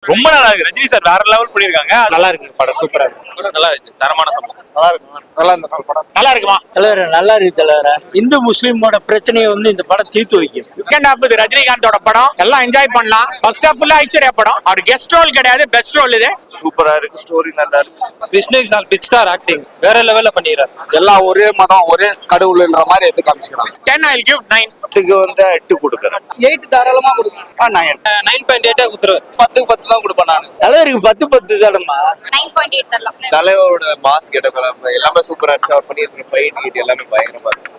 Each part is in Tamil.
ரொம்ப நல்லா இருக்கு. ரஜினி சார் வேற லெவல் பண்ணிருக்காங்க. நல்லா இருக்கு படம், சூப்பரா இருக்கு. நல்லா இருக்கு. தரமான சம்பவம். நல்லா இருக்கு. நல்லா இந்த படம் நல்லா இருக்குமா? நல்லா இருக்கு தலைவர. இந்து முஸ்லீமோட பிரச்சனையை வந்து இந்த படம் தீர்த்து வைக்கும். செகண்ட் ஹாஃப் இது ரஜினிகாந்தோட படம், எல்லாம் என்ஜாய் பண்ணலாம். ஃபர்ஸ்ட் ஹாஃப் ஃபுல்லா ஐஸ்வர்யா படம். அவர் கெஸ்ட் ரோல் கிடையாது, பெஸ்ட் ரோல் இது. சூப்பரா இருக்கு. ஸ்டோரி நல்லா இருக்கு. Vishnu Vishal big star acting வேற லெவல்ல பண்ணிடுறாரு. எல்லாம் ஒரே மதம் ஒரே கடவுள்ன்ற மாதிரி எடுத்து காமிச்சிக்கிறாங்க. 10 I'll give 9. 10க்கு வந்து 8 கொடுக்குறேன். 8 தாராளமா கொடுங்க. 9.8 குத்துருவேன். 10க்கு 10 தான் கொடுப்பேன் நான். தலைவருக்கு 10 தானம்மா. 9.8 தரலாம். தலைவரோட மாஸ் கெட்டப் எல்லாமே சூப்பரா இருந்துச்சு. அவர் பண்ணியிருக்கிற ஃபைட் கீட் எல்லாமே பயங்கரமா இருக்கு.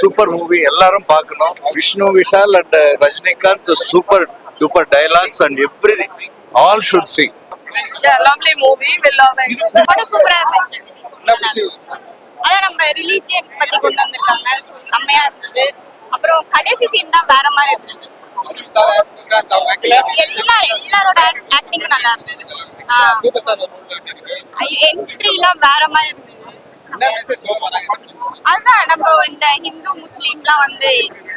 சூப்பர் மூவி, எல்லாரும் பார்க்கணும். Vishnu Vishal and Rajinikanth super duper dialogues and everything. All should see. lovely movie, will love it. படம் சூப்பரா இருந்துச்சு. அதான் நம்ம ரிலீஜியன் பத்தி கொண்டு வந்திருக்காங்க. செம்மையா இருந்தது. அப்புறம் கடைசி சீன் தான் வேற மாதிரி இருந்தது. எல்லாரோட ஆக்டிங்கும் நல்லா இருந்தது. என்ட்ரி எல்லாம் வேற மாதிரி இருந்தது. அதுதான் நம்ம இந்த இந்து முஸ்லீம்லாம் வந்து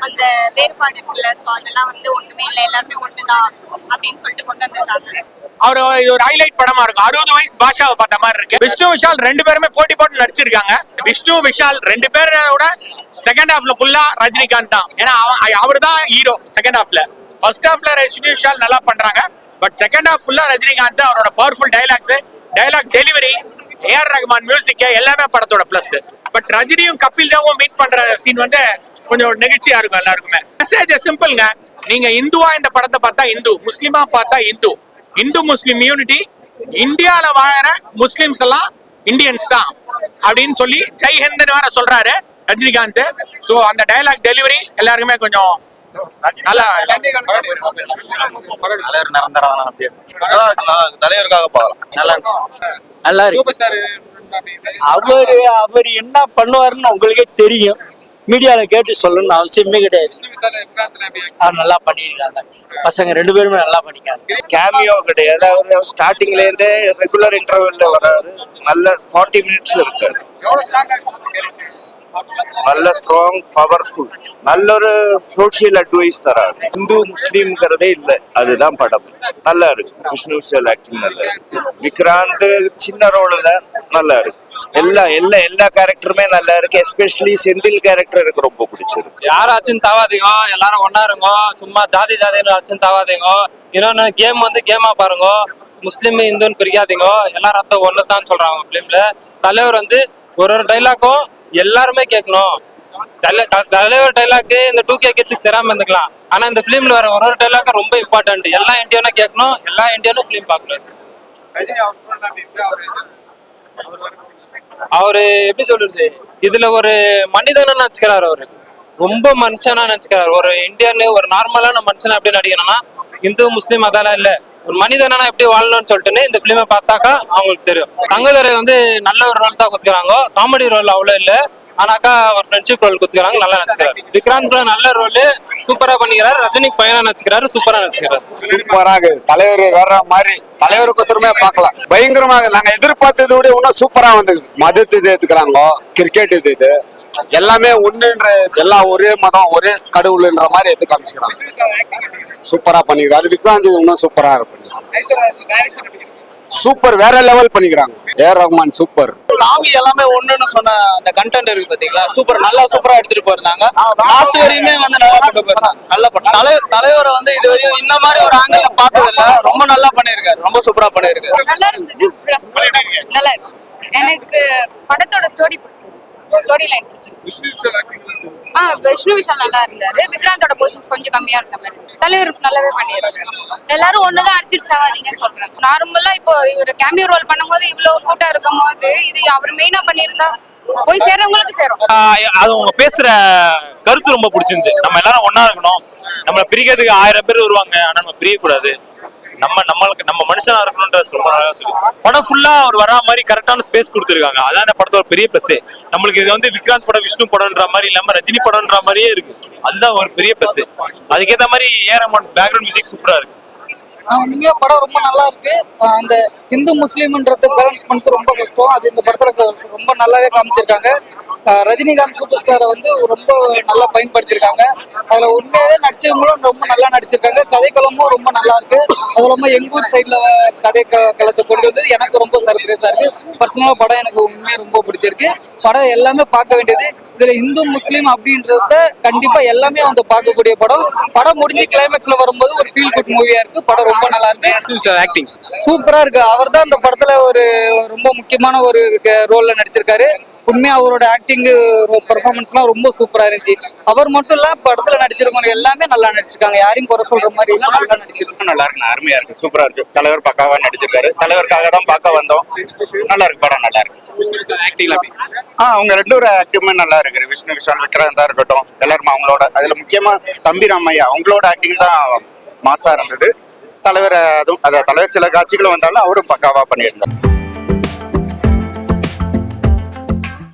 அந்த வேறுபாடு இருக்குல்ல, சோ அதெல்லாம் வந்து ஒண்ணுமே இல்லை, எல்லாருமே ஒண்ணுதான் அப்படின்னு சொல்லிட்டு கொண்டு வந்திருக்காங்க. அவர் ஒரு ஹைலைட் படமா இருக்கும். 60 வயசு பாஷாவை பார்த்த மாதிரி இருக்கு. விஷ்ணு விஷால் 2 பேருமே போட்டி போட்டு நடிச்சிருக்காங்க. விஷ்ணு விஷால் 2 பேரோட செகண்ட் ஹாஃப்ல ஃபுல்லா ரஜினிகாந்த் தான். ஏன்னா அவர் தான் ஹீரோ செகண்ட் ஹாஃப்ல. ஃபர்ஸ்ட் ஹாஃப்ல விஷ்ணு விஷால் நல்லா பண்றாங்க. பட் செகண்ட் ஹாஃப் ஃபுல்லா ரஜினிகாந்த். அவரோட powerful dialogue delivery, AR Rahman music எல்லாமே படத்தோட பிளஸ். பட் ரஜினியும் கபில் தேவும் மீட் பண்ற சீன் வந்து கொஞ்சம் நெகிழ்ச்சியா இருக்கும் எல்லாருக்குமே. மெசேஜ் சிம்பிள்ங்க. நீங்க இந்துவா இந்த படத்தை பார்த்தா இந்து, முஸ்லிமா பார்த்தா இந்து முஸ்லிம் யூனிட்டி, இந்தியால வாழற முஸ்லிம்ஸ் எல்லாம் இந்தியன்ஸ் தான் அப்படின்னு சொல்லி ஜெய் ஹிந்த்னு வேற சொல்றாரு ரஜினிகாந்த். சோ அந்த டயலாக் டெலிவரி எல்லாருக்குமே கொஞ்சம் நல்லா. தலைவருக்காக பார்க்கலாம். நல்லா இருந்துச்சு. நல்லா இருக்கு. அவர் என்ன பண்ணுவாருன்னு உங்களுக்கே தெரியும். மீடியால கேட்டு சொல்லணும்னு அவசியமே கிடையாது. நல்லா பண்ணிருக்காங்க பசங்க 2 பேருமே நல்லா பண்ணிருக்காங்க. கேமியோ கிடையாது. அவர் ஸ்டார்டிங்ல இருந்தே ரெகுலர் இன்டர்வெல்ல வராரு. நல்ல 40 மினிட்ஸ் இருக்காரு. நல்ல ஸ்ட்ராங் பவர்ஃபுல், நல்ல ஒரு சோசியல் அட்வைஸ் தராரு. இந்து முஸ்லீம்ங்கிறதே இல்ல, அதுதான் படம். நல்லா இருக்கு. விஷ்ணு விஷால் ஆக்டிங் நல்லா இருக்கு. விக்ராந்த் சின்ன ரோல் தான், நல்லா இருக்கு. எல்லா கேரக்டருமே நல்லா இருக்கு. எஸ்பெஷலி செந்தில் கேரக்டர் எனக்கு ரொம்ப பிடிச்சிருக்கு. யாராச்சும் சாவாதீங்க, எல்லாரும் ஒன்னா இருங்க. சும்மா ஜாதி ஆச்சும் சாவாதீங்க. இன்னொன்னு கேம் வந்து கேமா பாருங்க. முஸ்லீம் இந்துன்னு பிரிக்காதீங்க. எல்லாரும் அர்த்தம் ஒண்ணுதான் சொல்றாங்க பிலிம்ல. தலைவர் வந்து ஒரு டைலாக்கும் எல்லாருமே கேட்கணும். தலைவர் டைலாக் இந்த 2K கிட்ஸுக்கு தெரியாம இருந்துக்கலாம். ஆனா இந்த பிலிம்ல வர ஒரு டைலாக் ரொம்ப இம்பார்ட்டன்ட். எல்லா இந்தியனும் கேட்கணும், எல்லா இந்தியனும் பிலிம் பார்க்கணும். அவரு எப்படி சொல்றது, இதுல ஒரு மனிதனா நினைச்சுக்கிறாரு. அவரு ரொம்ப மனுஷனா நினைச்சுக்கிறாரு. ஒரு இந்தியன், ஒரு நார்மலான மனுஷனா எப்படி நடிக்கணும்னா, இந்து முஸ்லீம் அதெல்லாம் இல்ல, ஒரு மனிதனா எப்படி வாழணும்னு சொல்லிட்டு இந்த பிலிமை பார்த்தாக்கா அவங்களுக்கு தெரியும். தங்கதுரை வந்து நல்ல ஒரு ரோல் தான் குத்துக்கிறாங்க. காமெடி ரோல் அவ்வளவு இல்ல, ஆனாக்கா ஒரு ஃப்ரெண்ட்ஷிப் ரோல் குத்துக்கிறாங்க. நல்லா நினைச்சுக்கிறாரு. விக்ராந்த் கூட நல்ல ரோல் சூப்பரா பண்ணிக்கிறாரு. ரஜினிக்கு பையனா நினைச்சுக்கிறாரு. சூப்பரா நினைச்சுக்கிறாரு. சூப்பராக தலைவர் வர்ற மாதிரி தலைவருக்கோசரமே பார்க்கலாம். பயங்கரமாக நாங்க எதிர்பார்த்ததை விட இன்னும் சூப்பரா வந்தது. மதத்தை ஏத்துக்கிறாங்க, கிரிக்கெட் இது எல்லாமே ஒண்ணுன்ற, எல்லாம் ஒரே மதம் ஒரே கடவுள்ன்ற மாதிரி எடுத்து காமிச்சுக்கிறாங்க. சூப்பரா பண்ணிக்கிறாரு. விக்ராந்த் இன்னும் சூப்பரா இருக்கு. சூப்பர் வேற லெவல் பண்ணிக்கிறாங்க. ஏஆர் ரஹ்மான் சூப்பர். சாமி எல்லாமே ஒண்ணுன்னு சொன்ன அந்த கண்டென்ட் இருக்கு பாத்தீங்களா, சூப்பர். நல்லா சூப்பரா எடுத்துட்டு போயிருந்தாங்க. லாஸ்ட் வரையுமே வந்து நல்லா கொண்டு போயிருந்தாங்க. நல்ல படம். தலைவரை வந்து இது வரையும் இந்த மாதிரி ஒரு ஆங்கிள் பார்த்தது இல்ல. ரொம்ப நல்லா பண்ணிருக்காரு. ரொம்ப சூப்பரா பண்ணிருக்காரு. நல்லா இருந்தது. நல்லா இருக்கு. எனக்கு படத்தோட ஸ்டோரி பிடிச்சது. ஸ்டோரி லைன் பிடிச்சது. விஷ்ணு விஷால் நல்லா இருந்தாரு. விக்ராந்தோட போர்ஷன்ஸ் கொஞ்சம் கம்மியா இருந்த மாதிரி. தலைவர் நல்லாவே பண்ணியிருக்காரு. எல்லாரும் ஒண்ணுதான் அடிச்சிட்டு சாவாதீங்கன்னு சொல்றாங்க. நார்மலா இப்போ இவர் கேமியோ ரோல் பண்ணும்போது இவ்வளவு கூட்டம் இருக்கும் போது இது அவர் மெயினா பண்ணியிருந்தா போய் சேரவங்களுக்கு சேரும். அது அவங்க பேசுற கருத்து ரொம்ப பிடிச்சிருந்துச்சு. நம்ம எல்லாரும் ஒன்னா இருக்கணும். நம்மளை பிரிக்கிறதுக்கு 1000 பேர் வருவாங்க, ஆனா நம்ம பிரியக்கூடாது. நம்ம மனுஷனா இருக்கணும்ன்ற ரொம்ப நல்லா சொல்லி படம் ஃபுல்லா அவர் வரா மாதிரி கரெக்டான ஸ்பேஸ் கொடுத்துருக்காங்க. அதான் இந்த படத்தோட பெரிய பிளஸ். நம்மளுக்கு இது வந்து விக்ராந்த் படம், விஷ்ணு படம்ன்ற மாதிரி இல்லாம ரஜினி படம்ன்ற மாதிரியே இருக்கு. அதுதான் ஒரு பெரிய பிளஸ். அதுக்கேற்ற மாதிரி ஏஆர் ரஹ்மான் பேக்ரவுண்ட் மியூசிக் சூப்பரா இருக்கு. உண்மையா படம் ரொம்ப நல்லா இருக்கு. அந்த இந்து முஸ்லீம்ன்றது பேலன்ஸ் பண்றது ரொம்ப கஷ்டம். அது இந்த படத்துல ரொம்ப நல்லாவே காமிச்சிருக்காங்க. ரஜினிகாந்த் சூப்பர் ஸ்டாரை வந்து ரொம்ப நல்லா பயன்படுத்தியிருக்காங்க. அதுல உண்மையாவே நடிச்சவங்களும் ரொம்ப நல்லா நடிச்சிருக்காங்க. கதைக்களமும் ரொம்ப நல்லா இருக்கு. அது ரொம்ப எங்கூர் சைட்ல களத்தை கொண்டு வந்து எனக்கு ரொம்ப சர்ப்ரைஸா இருக்கு. பர்சனலா படம் எனக்கு உண்மையா ரொம்ப பிடிச்சிருக்கு. படம் எல்லாமே பார்க்க வேண்டியது. இதுல இந்து முஸ்லீம் அப்படின்றத கண்டிப்பா எல்லாமே வந்து பார்க்கக்கூடிய படம். படம் முடிஞ்சு கிளைமேக்ஸ்ல வரும்போது ஒரு ஃபீல் குட் மூவியா இருக்கு. படம் ரொம்ப நல்லா இருக்கு. ஆக்டிங் சூப்பரா இருக்கு. அவர் தான் இந்த படத்துல ஒரு ரொம்ப முக்கியமான ஒரு ரோல்ல நடிச்சிருக்காரு. உண்மையா அவரோட ஆக்டிங் பெர்ஃபார்மன்ஸ்லாம் ரொம்ப சூப்பரா இருந்துச்சு. அவர் மட்டும் இல்ல படத்துல நடிச்சிருக்கவங்க எல்லாமே நல்லா நடிச்சிருக்காங்க. யாரையும் குறை சொல்ற மாதிரி எல்லாம் நல்லா நடிச்சிருக்காங்க. நல்லா இருக்கு, அருமையா இருக்கு, சூப்பரா இருக்கு. தலைவர் பக்காவா நடிச்சிருக்காரு. தலைவருக்காக தான் பார்க்க வந்தோம். நல்லா இருக்கு, படம் நல்லா இருக்கு. அவங்க ரெண்டு ஒரு ஆக்டிங்குமே நல்லா இருக்கு. விஷ்ணு விஷால் விக்ராந்தா இருக்கட்டும், எல்லாரும் அவங்களோட அதுல முக்கியமா தம்பி ராமையா அவங்களோட ஆக்டிங் தான் மாசா இருந்தது. தலைவர் அதுவும் தலைவர் சில காட்சிகளும் வந்தாலும் அவரும் பக்காவா பண்ணியிருந்தார்.